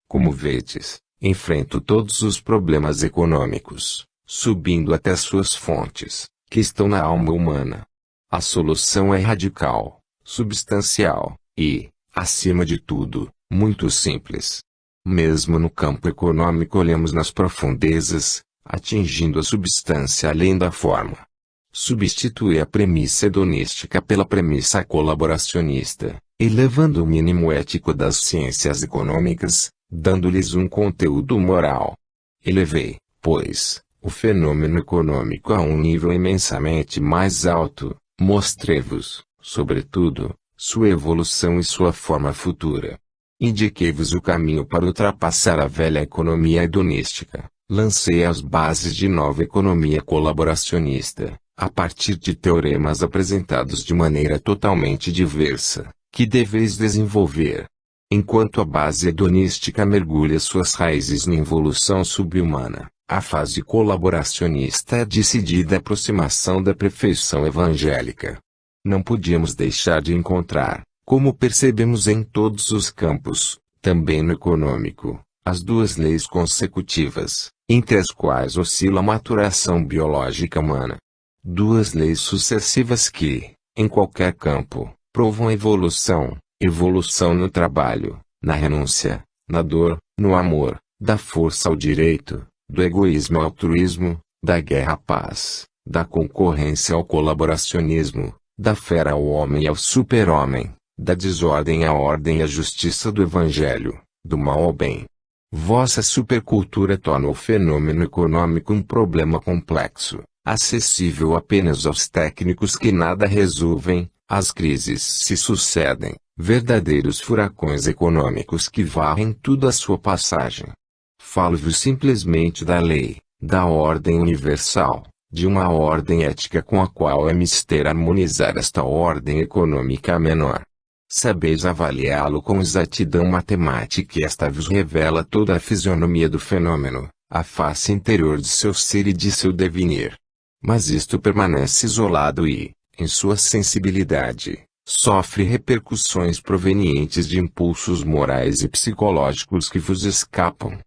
Como vedes, enfrento todos os problemas econômicos, subindo até suas fontes, que estão na alma humana. A solução é radical, substancial, e, acima de tudo, muito simples. Mesmo no campo econômico olhamos nas profundezas, atingindo a substância além da forma. Substitui a premissa hedonística pela premissa colaboracionista, elevando o mínimo ético das ciências econômicas, dando-lhes um conteúdo moral. Elevei, pois, o fenômeno econômico a um nível imensamente mais alto, mostrei-vos, sobretudo, sua evolução e sua forma futura. Indiquei-vos o caminho para ultrapassar a velha economia hedonística, lancei as bases de nova economia colaboracionista, a partir de teoremas apresentados de maneira totalmente diversa, que deveis desenvolver. Enquanto a base hedonística mergulha suas raízes na involução subhumana, a fase colaboracionista é a decidida aproximação da perfeição evangélica. Não podíamos deixar de encontrar, como percebemos em todos os campos, também no econômico, as duas leis consecutivas, entre as quais oscila a maturação biológica humana. Duas leis sucessivas que, em qualquer campo, provam evolução no trabalho, na renúncia, na dor, no amor, da força ao direito, do egoísmo ao altruísmo, da guerra à paz, da concorrência ao colaboracionismo, da fera ao homem e ao super-homem, da desordem à ordem e à justiça do evangelho, do mal ao bem. Vossa supercultura torna o fenômeno econômico um problema complexo, acessível apenas aos técnicos que nada resolvem, as crises se sucedem, verdadeiros furacões econômicos que varrem tudo à sua passagem. Falo-vos simplesmente da lei, da ordem universal, de uma ordem ética com a qual é mister harmonizar esta ordem econômica menor. Sabeis avaliá-lo com exatidão matemática e esta vos revela toda a fisionomia do fenômeno, a face interior de seu ser e de seu devenir. Mas isto permanece isolado e, em sua sensibilidade, sofre repercussões provenientes de impulsos morais e psicológicos que vos escapam.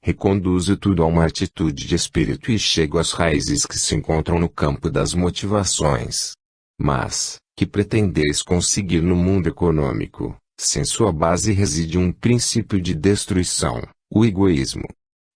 Reconduzo tudo a uma atitude de espírito e chego às raízes que se encontram no campo das motivações. Mas, que pretendeis conseguir no mundo econômico, se em sua base reside um princípio de destruição, o egoísmo?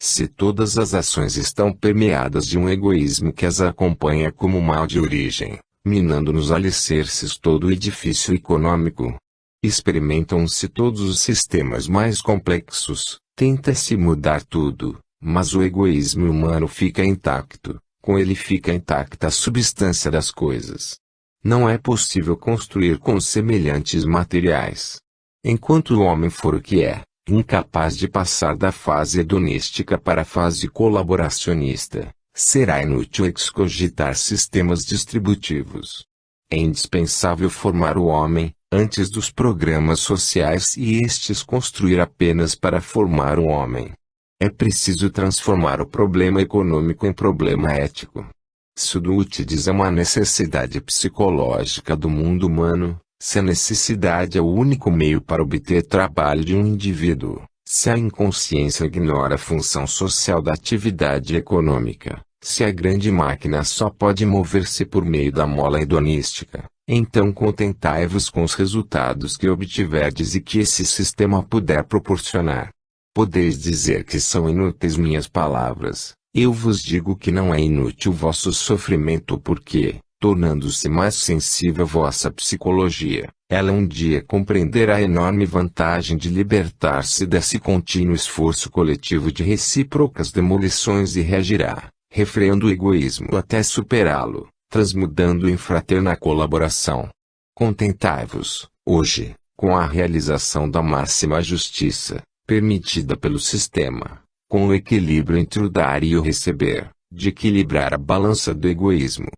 Se todas as ações estão permeadas de um egoísmo que as acompanha como mal de origem, minando nos alicerces todo o edifício econômico, experimentam-se todos os sistemas mais complexos, tenta-se mudar tudo, mas o egoísmo humano fica intacto, com ele fica intacta a substância das coisas. Não é possível construir com semelhantes materiais. Enquanto o homem for o que é, incapaz de passar da fase hedonística para a fase colaboracionista, será inútil excogitar sistemas distributivos. É indispensável formar o homem, antes dos programas sociais e estes construir apenas para formar o homem. É preciso transformar o problema econômico em problema ético. Sudútides é uma necessidade psicológica do mundo humano, Se a necessidade é o único meio para obter trabalho de um indivíduo, se a inconsciência ignora a função social da atividade econômica, se a grande máquina só pode mover-se por meio da mola hedonística, então contentai-vos com os resultados que obtiverdes e que esse sistema puder proporcionar. Podeis dizer que são inúteis minhas palavras, eu vos digo que não é inútil vosso sofrimento porque, tornando-se mais sensível vossa psicologia, ela um dia compreenderá a enorme vantagem de libertar-se desse contínuo esforço coletivo de recíprocas demolições e reagirá, refreando o egoísmo até superá-lo, transmudando em fraterna colaboração. Contentai-vos, hoje, com a realização da máxima justiça, permitida pelo sistema, com o equilíbrio entre o dar e o receber, de equilibrar a balança do egoísmo.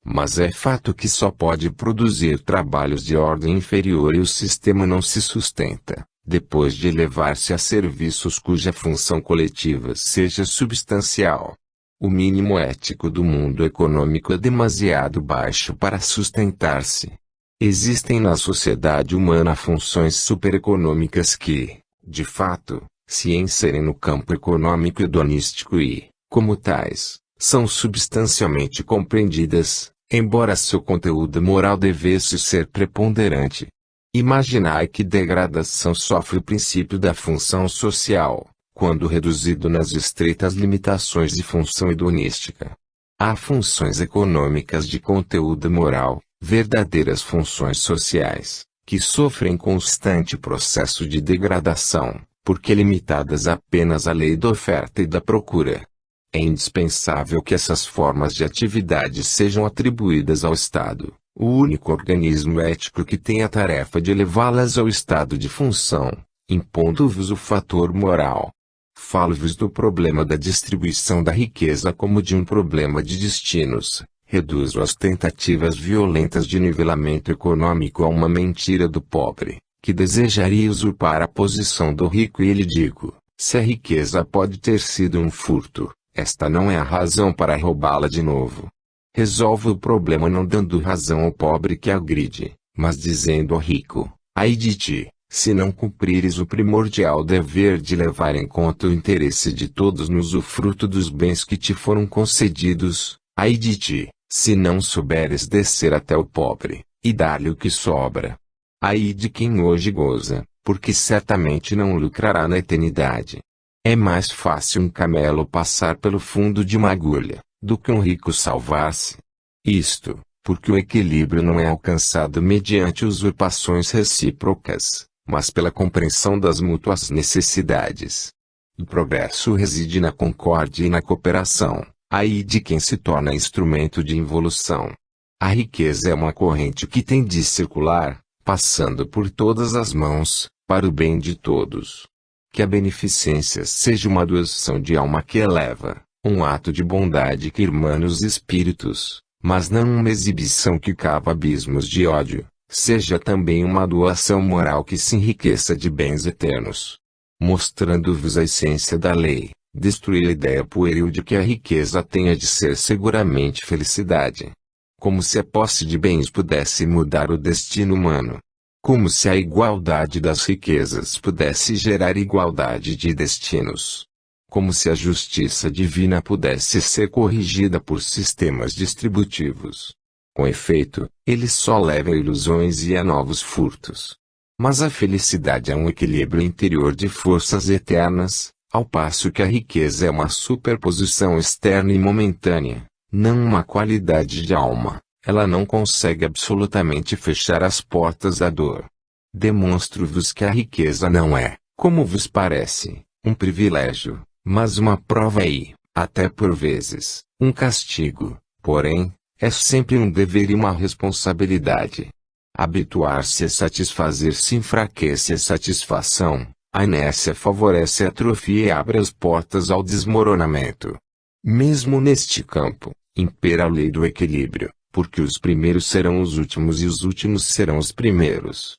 Mas é fato que só pode produzir trabalhos de ordem inferior e o sistema não se sustenta, depois de elevar-se a serviços cuja função coletiva seja substancial. O mínimo ético do mundo econômico é demasiado baixo para sustentar-se. Existem na sociedade humana funções supereconômicas que, de fato, se inserem no campo econômico hedonístico e, como tais, são substancialmente compreendidas, embora seu conteúdo moral devesse ser preponderante. Imaginai que degradação sofre o princípio da função social, quando reduzido nas estreitas limitações de função hedonística. Há funções econômicas de conteúdo moral, verdadeiras funções sociais, que sofrem constante processo de degradação, porque limitadas apenas à lei da oferta e da procura. É indispensável que essas formas de atividade sejam atribuídas ao Estado, o único organismo ético que tem a tarefa de elevá-las ao estado de função, impondo-vos o fator moral. Falo-vos do problema da distribuição da riqueza como de um problema de destinos. Reduzo as tentativas violentas de nivelamento econômico a uma mentira do pobre, que desejaria usurpar a posição do rico e lhe digo, se a riqueza pode ter sido um furto, esta não é a razão para roubá-la de novo. Resolve o problema não dando razão ao pobre que agride, mas dizendo ao rico, ai de ti, se não cumprires o primordial dever de levar em conta o interesse de todos no usufruto dos bens que te foram concedidos, ai de ti, se não souberes descer até o pobre, e dar-lhe o que sobra. Ai de quem hoje goza, porque certamente não lucrará na eternidade. É mais fácil um camelo passar pelo fundo de uma agulha, do que um rico salvar-se. Isto, porque o equilíbrio não é alcançado mediante usurpações recíprocas, mas pela compreensão das mútuas necessidades. O progresso reside na concórdia e na cooperação. Ai de quem se torna instrumento de involução. A riqueza é uma corrente que tem de circular, passando por todas as mãos, para o bem de todos. Que a beneficência seja uma doação de alma que eleva, um ato de bondade que irmana os espíritos, mas não uma exibição que cava abismos de ódio, seja também uma doação moral que se enriqueça de bens eternos. Mostrando-vos a essência da lei, destruir a ideia pueril de que a riqueza tenha de ser seguramente felicidade. Como se a posse de bens pudesse mudar o destino humano. Como se a igualdade das riquezas pudesse gerar igualdade de destinos. Como se a justiça divina pudesse ser corrigida por sistemas distributivos. Com efeito, eles só levam a ilusões e a novos furtos. Mas a felicidade é um equilíbrio interior de forças eternas, ao passo que a riqueza é uma superposição externa e momentânea, não uma qualidade de alma. Ela não consegue absolutamente fechar as portas da dor. Demonstro-vos que a riqueza não é, como vos parece, um privilégio, mas uma prova e, até por vezes, um castigo. Porém, é sempre um dever e uma responsabilidade. Habituar-se a satisfazer-se enfraquece a satisfação. A inércia favorece a atrofia e abre as portas ao desmoronamento. Mesmo neste campo, impera a lei do equilíbrio, porque os primeiros serão os últimos e os últimos serão os primeiros.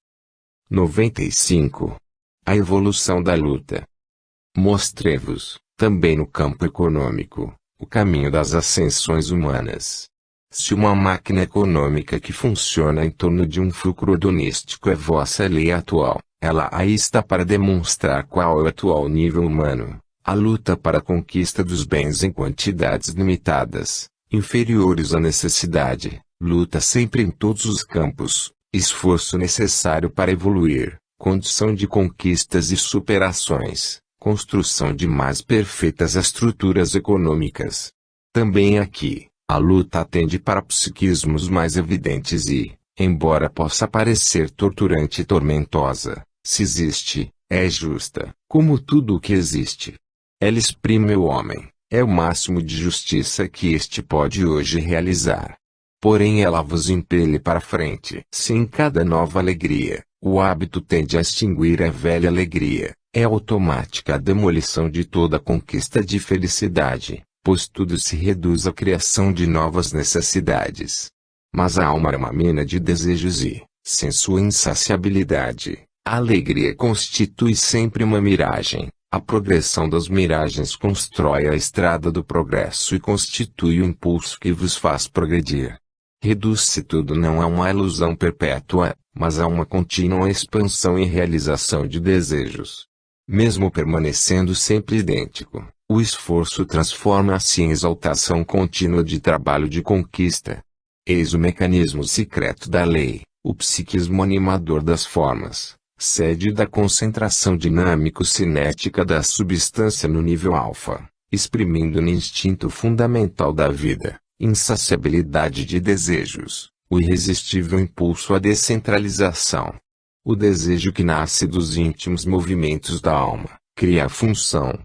95. A evolução da luta. Mostrei-vos, também no campo econômico, o caminho das ascensões humanas. Se uma máquina econômica que funciona em torno de um fulcro hedonístico é vossa lei atual, ela aí está para demonstrar qual é o atual nível humano. A luta para a conquista dos bens em quantidades limitadas, inferiores à necessidade, luta sempre em todos os campos, esforço necessário para evoluir, condição de conquistas e superações, construção de mais perfeitas estruturas econômicas. Também aqui, a luta atende para psiquismos mais evidentes e, embora possa parecer torturante e tormentosa, se existe, é justa, como tudo o que existe. Ela exprime o homem, é o máximo de justiça que este pode hoje realizar. Porém ela vos impele para frente. Se em cada nova alegria, o hábito tende a extinguir a velha alegria, é automática a demolição de toda conquista de felicidade, pois tudo se reduz à criação de novas necessidades. Mas a alma é uma mina de desejos e, sem sua insaciabilidade, a alegria constitui sempre uma miragem. A progressão das miragens constrói a estrada do progresso e constitui o impulso que vos faz progredir. Reduz-se tudo não a uma ilusão perpétua, mas a uma contínua expansão e realização de desejos. Mesmo permanecendo sempre idêntico, o esforço transforma-se em exaltação contínua de trabalho de conquista. Eis o mecanismo secreto da lei, o psiquismo animador das formas, sede da concentração dinâmico-cinética da substância no nível alfa, exprimindo no instinto fundamental da vida, insaciabilidade de desejos, o irresistível impulso à descentralização. O desejo que nasce dos íntimos movimentos da alma, cria a função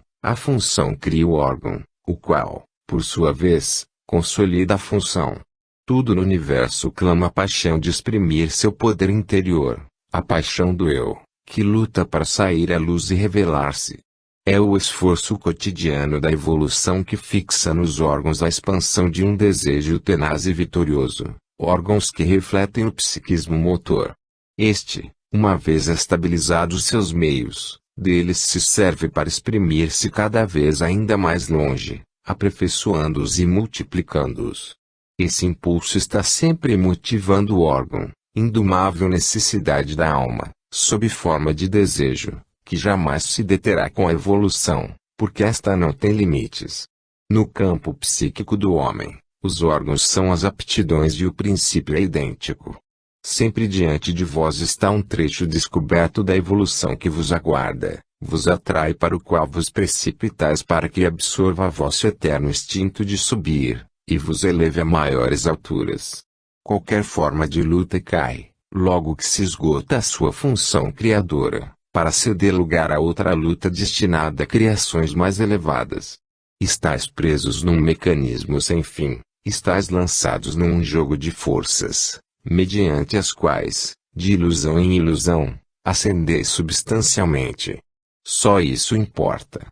cria o órgão, o qual, por sua vez, consolida a função. Tudo no universo clama a paixão de exprimir seu poder interior. A paixão do eu, que luta para sair à luz e revelar-se. É o esforço cotidiano da evolução que fixa nos órgãos a expansão de um desejo tenaz e vitorioso, órgãos que refletem o psiquismo motor. Este, uma vez estabilizados seus meios, deles se serve para exprimir-se cada vez ainda mais longe, aperfeiçoando-os e multiplicando-os. Esse impulso está sempre motivando o órgão, indomável necessidade da alma, sob forma de desejo, que jamais se deterá com a evolução, porque esta não tem limites. No campo psíquico do homem, os órgãos são as aptidões e o princípio é idêntico. Sempre diante de vós está um trecho descoberto da evolução que vos aguarda, vos atrai para o qual vos precipitais para que absorva vosso eterno instinto de subir, e vos eleve a maiores alturas. Qualquer forma de luta cai, logo que se esgota a sua função criadora, para ceder lugar a outra luta destinada a criações mais elevadas. Estais presos num mecanismo sem fim, estais lançados num jogo de forças, mediante as quais, de ilusão em ilusão, ascendeis substancialmente. Só isso importa.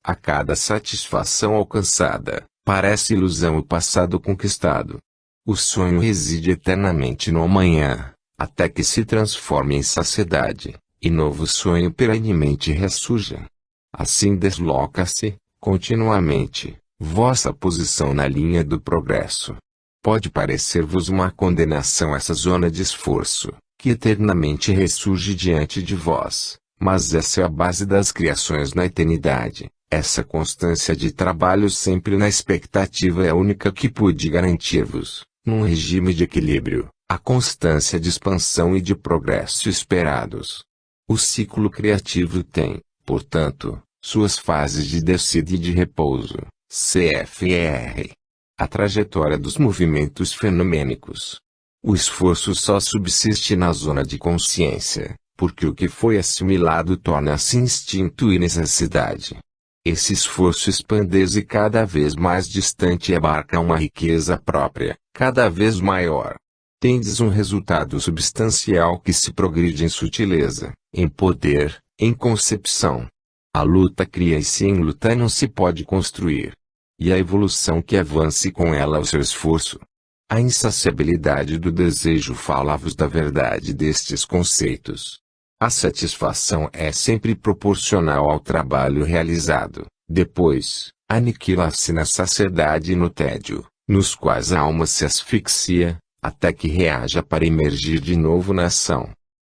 A cada satisfação alcançada, parece ilusão o passado conquistado. O sonho reside eternamente no amanhã, até que se transforme em saciedade, e novo sonho perenemente ressurja. Assim desloca-se, continuamente, vossa posição na linha do progresso. Pode parecer-vos uma condenação essa zona de esforço, que eternamente ressurge diante de vós, mas essa é a base das criações na eternidade. Essa constância de trabalho sempre na expectativa é a única que pode garantir-vos, num regime de equilíbrio, a constância de expansão e de progresso esperados. O ciclo criativo tem, portanto, suas fases de descida e de repouso, CFR. A trajetória dos movimentos fenomênicos. O esforço só subsiste na zona de consciência, porque o que foi assimilado torna-se instinto e necessidade. Esse esforço expande-se cada vez mais distante e abarca uma riqueza própria, cada vez maior. Tendes um resultado substancial que se progride em sutileza, em poder, em concepção. A luta cria e sem luta não se pode construir. E a evolução que avance com ela o seu esforço. A insaciabilidade do desejo fala-vos da verdade destes conceitos. A satisfação é sempre proporcional ao trabalho realizado. Depois, aniquila-se na saciedade e no tédio, nos quais a alma se asfixia, até que reaja para emergir de novo na ação.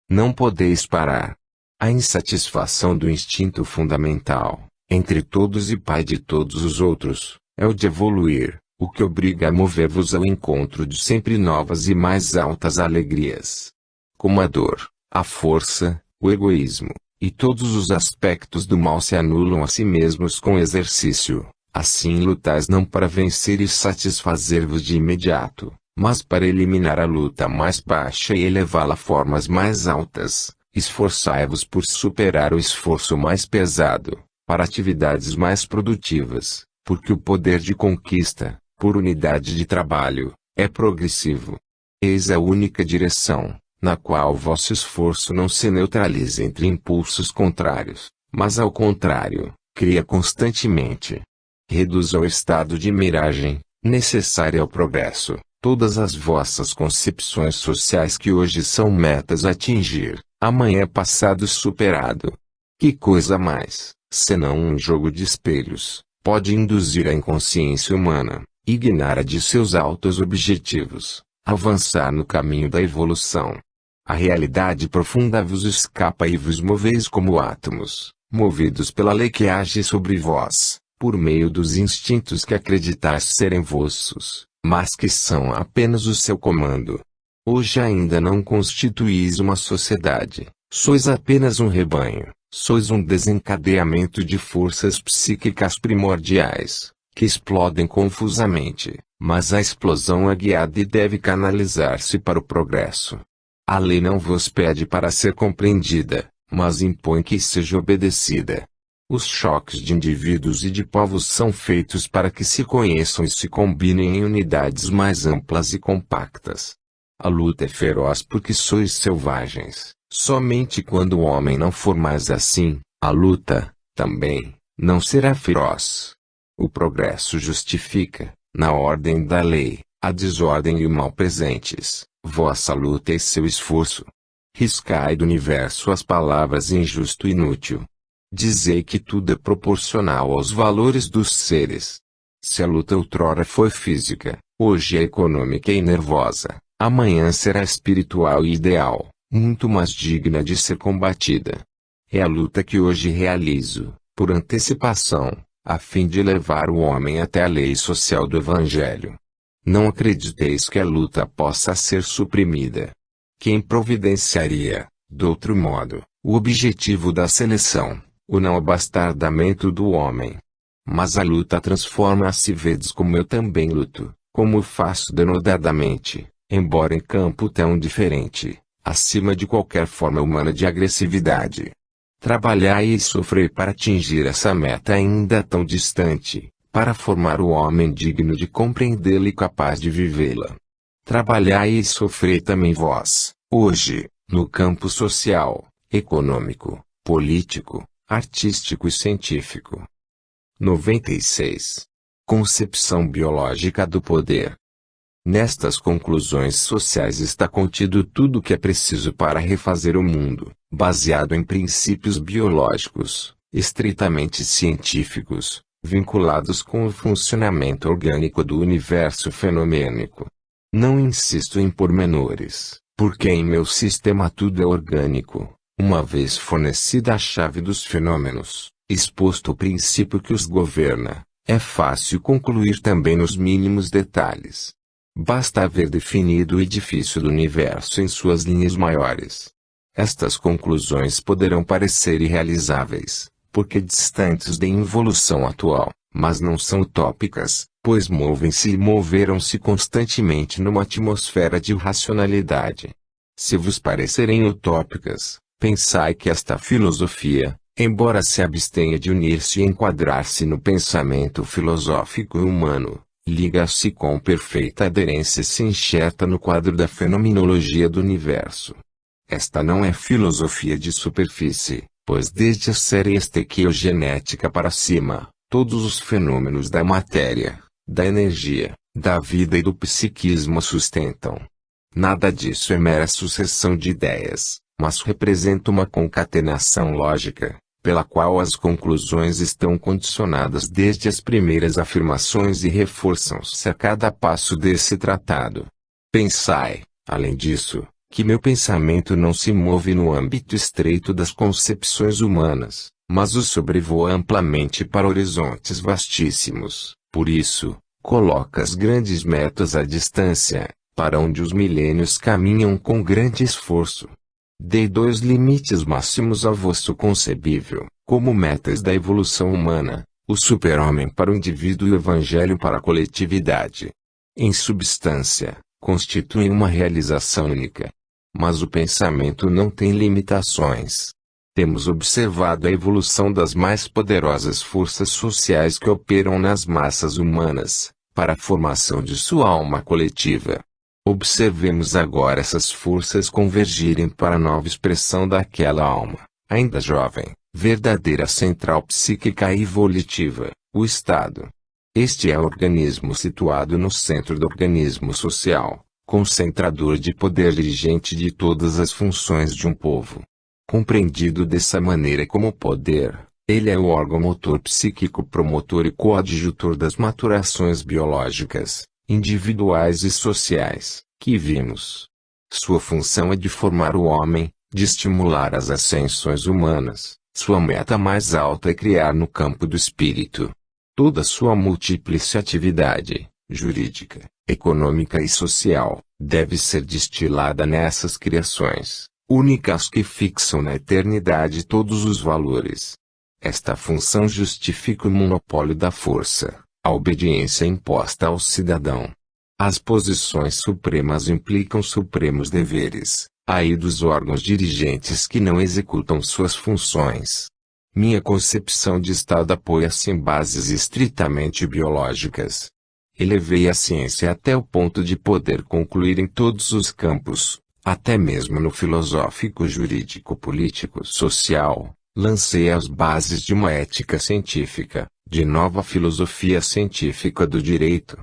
Não podeis parar. A insatisfação do instinto fundamental, entre todos e pai de todos os outros, é o de evoluir, o que obriga a mover-vos ao encontro de sempre novas e mais altas alegrias. Como a dor, a força, o egoísmo, e todos os aspectos do mal se anulam a si mesmos com exercício, assim lutais não para vencer e satisfazer-vos de imediato, mas para eliminar a luta mais baixa e elevá-la a formas mais altas. Esforçai-vos por superar o esforço mais pesado, para atividades mais produtivas, porque o poder de conquista, por unidade de trabalho, é progressivo. Eis a única direção, na qual vosso esforço não se neutraliza entre impulsos contrários, mas ao contrário, cria constantemente. Reduz ao estado de miragem, necessária ao progresso, todas as vossas concepções sociais que hoje são metas a atingir, amanhã passado superado. Que coisa mais, senão um jogo de espelhos, pode induzir a inconsciência humana, ignara de seus altos objetivos, avançar no caminho da evolução? A realidade profunda vos escapa e vos moveis como átomos, movidos pela lei que age sobre vós, por meio dos instintos que acreditais serem vossos, mas que são apenas o seu comando. Hoje ainda não constituís uma sociedade, sois apenas um rebanho, sois um desencadeamento de forças psíquicas primordiais, que explodem confusamente, mas a explosão é guiada e deve canalizar-se para o progresso. A lei não vos pede para ser compreendida, mas impõe que seja obedecida. Os choques de indivíduos e de povos são feitos para que se conheçam e se combinem em unidades mais amplas e compactas. A luta é feroz porque sois selvagens. Somente quando o homem não for mais assim, a luta, também, não será feroz. O progresso justifica, na ordem da lei, a desordem e o mal presentes, vossa luta e seu esforço. Riscai do universo as palavras injusto e inútil. Dizei que tudo é proporcional aos valores dos seres. Se a luta outrora foi física, hoje é econômica e nervosa, amanhã será espiritual e ideal, muito mais digna de ser combatida. É a luta que hoje realizo, por antecipação, a fim de levar o homem até a lei social do Evangelho. Não acrediteis que a luta possa ser suprimida. Quem providenciaria, de outro modo, o objetivo da seleção, o não abastardamento do homem? Mas a luta transforma-se, vedes como eu também luto, como faço denodadamente, embora em campo tão diferente, acima de qualquer forma humana de agressividade. Trabalhai e sofrei para atingir essa meta ainda tão distante, para formar o homem digno de compreendê-la e capaz de vivê-la. Trabalhai e sofrei também vós, hoje, no campo social, econômico, político, artístico e científico. 96. Concepção biológica do poder. Nestas conclusões sociais está contido tudo o que é preciso para refazer o mundo, baseado em princípios biológicos, estritamente científicos, vinculados com o funcionamento orgânico do universo fenomênico. Não insisto em pormenores, porque em meu sistema tudo é orgânico, uma vez fornecida a chave dos fenômenos, exposto o princípio que os governa, é fácil concluir também nos mínimos detalhes. Basta haver definido o edifício do universo em suas linhas maiores. Estas conclusões poderão parecer irrealizáveis, porque distantes da evolução atual, mas não são utópicas, pois movem-se e moveram-se constantemente numa atmosfera de racionalidade. Se vos parecerem utópicas, pensai que esta filosofia, embora se abstenha de unir-se e enquadrar-se no pensamento filosófico humano, liga-se com perfeita aderência e se enxerta no quadro da fenomenologia do universo. Esta não é filosofia de superfície, pois desde a série estequiogenética para cima, todos os fenômenos da matéria, da energia, da vida e do psiquismo a sustentam. Nada disso é mera sucessão de ideias, mas representa uma concatenação lógica, pela qual as conclusões estão condicionadas desde as primeiras afirmações e reforçam-se a cada passo desse tratado. Pensai, além disso, que meu pensamento não se move no âmbito estreito das concepções humanas, mas o sobrevoa amplamente para horizontes vastíssimos. Por isso, coloca as grandes metas à distância, para onde os milênios caminham com grande esforço. Dei 2 limites máximos a vosso concebível, como metas da evolução humana: o super-homem para o indivíduo e o evangelho para a coletividade. Em substância, constituem uma realização única. Mas o pensamento não tem limitações. Temos observado a evolução das mais poderosas forças sociais que operam nas massas humanas, para a formação de sua alma coletiva. Observemos agora essas forças convergirem para a nova expressão daquela alma, ainda jovem, verdadeira central psíquica e volitiva, o Estado. Este é o organismo situado no centro do organismo social, concentrador de poder dirigente de todas as funções de um povo. Compreendido dessa maneira como poder, ele é o órgão motor psíquico promotor e coadjutor das maturações biológicas, individuais e sociais, que vimos. Sua função é de formar o homem, de estimular as ascensões humanas. Sua meta mais alta é criar no campo do espírito. Toda sua múltiplice atividade, jurídica, econômica e social, deve ser destilada nessas criações, únicas que fixam na eternidade todos os valores. Esta função justifica o monopólio da força, a obediência imposta ao cidadão. As posições supremas implicam supremos deveres, ai dos órgãos dirigentes que não executam suas funções. Minha concepção de Estado apoia-se em bases estritamente biológicas. Elevei a ciência até o ponto de poder concluir em todos os campos, até mesmo no filosófico, jurídico, político, social. Lancei as bases de uma ética científica, de nova filosofia científica do direito.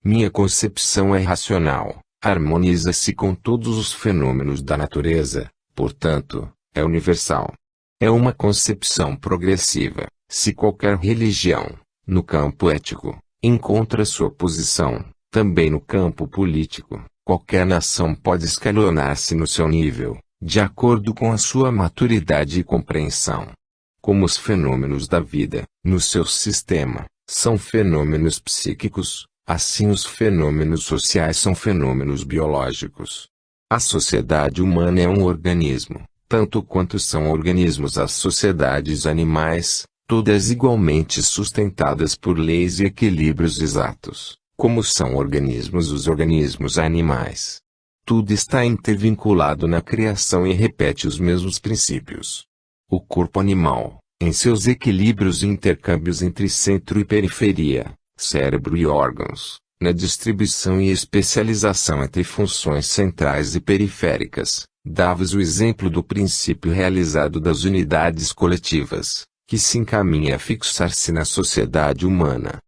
Minha concepção é racional, harmoniza-se com todos os fenômenos da natureza, portanto, é universal. É uma concepção progressiva. Se qualquer religião, no campo ético, encontra sua posição, também no campo político, qualquer nação pode escalonar-se no seu nível, de acordo com a sua maturidade e compreensão. Como os fenômenos da vida, no seu sistema, são fenômenos psíquicos, assim os fenômenos sociais são fenômenos biológicos. A sociedade humana é um organismo, tanto quanto são organismos as sociedades animais, todas igualmente sustentadas por leis e equilíbrios exatos, como são organismos os organismos animais. Tudo está intervinculado na criação e repete os mesmos princípios. O corpo animal, em seus equilíbrios e intercâmbios entre centro e periferia, cérebro e órgãos, na distribuição e especialização entre funções centrais e periféricas, dá-vos o exemplo do princípio realizado das unidades coletivas, que se encaminha a fixar-se na sociedade humana.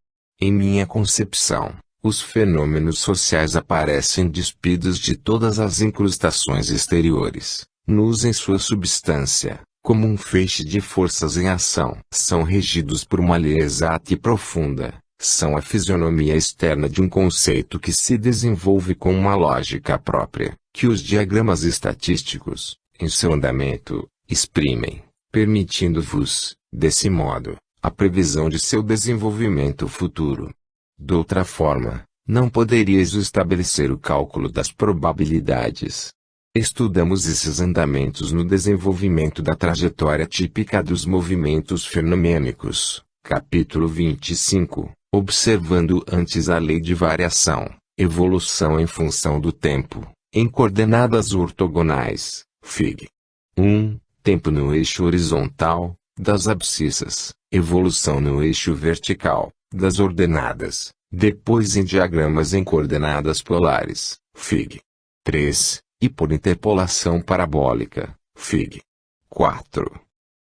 Em minha concepção, os fenômenos sociais aparecem despidos de todas as incrustações exteriores, nus em sua substância, como um feixe de forças em ação. São regidos por uma lei exata e profunda, são a fisionomia externa de um conceito que se desenvolve com uma lógica própria, que os diagramas estatísticos, em seu andamento, exprimem, permitindo-vos, desse modo, a previsão de seu desenvolvimento futuro. De outra forma, não poderíeis estabelecer o cálculo das probabilidades. Estudamos esses andamentos no desenvolvimento da trajetória típica dos movimentos fenomênicos, capítulo 25, observando antes a lei de variação, evolução em função do tempo, em coordenadas ortogonais, Fig. 1, tempo no eixo horizontal, das abscissas, evolução no eixo vertical, das ordenadas, depois em diagramas em coordenadas polares, Fig. 3, e por interpolação parabólica, Fig. 4.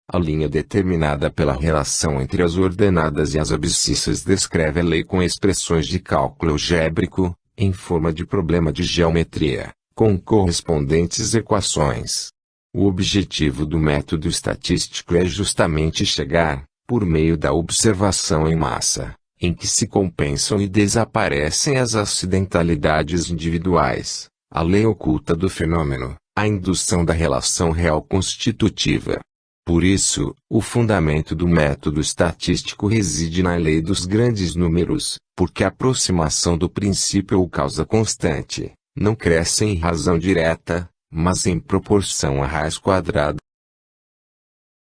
A linha determinada pela relação entre as ordenadas e as abscissas descreve a lei com expressões de cálculo algébrico, em forma de problema de geometria, com correspondentes equações. O objetivo do método estatístico é justamente chegar, por meio da observação em massa, em que se compensam e desaparecem as acidentalidades individuais, a lei oculta do fenômeno, a indução da relação real constitutiva. Por isso, o fundamento do método estatístico reside na lei dos grandes números, porque a aproximação do princípio ou causa constante, não cresce em razão direta, mas em proporção à raiz quadrada.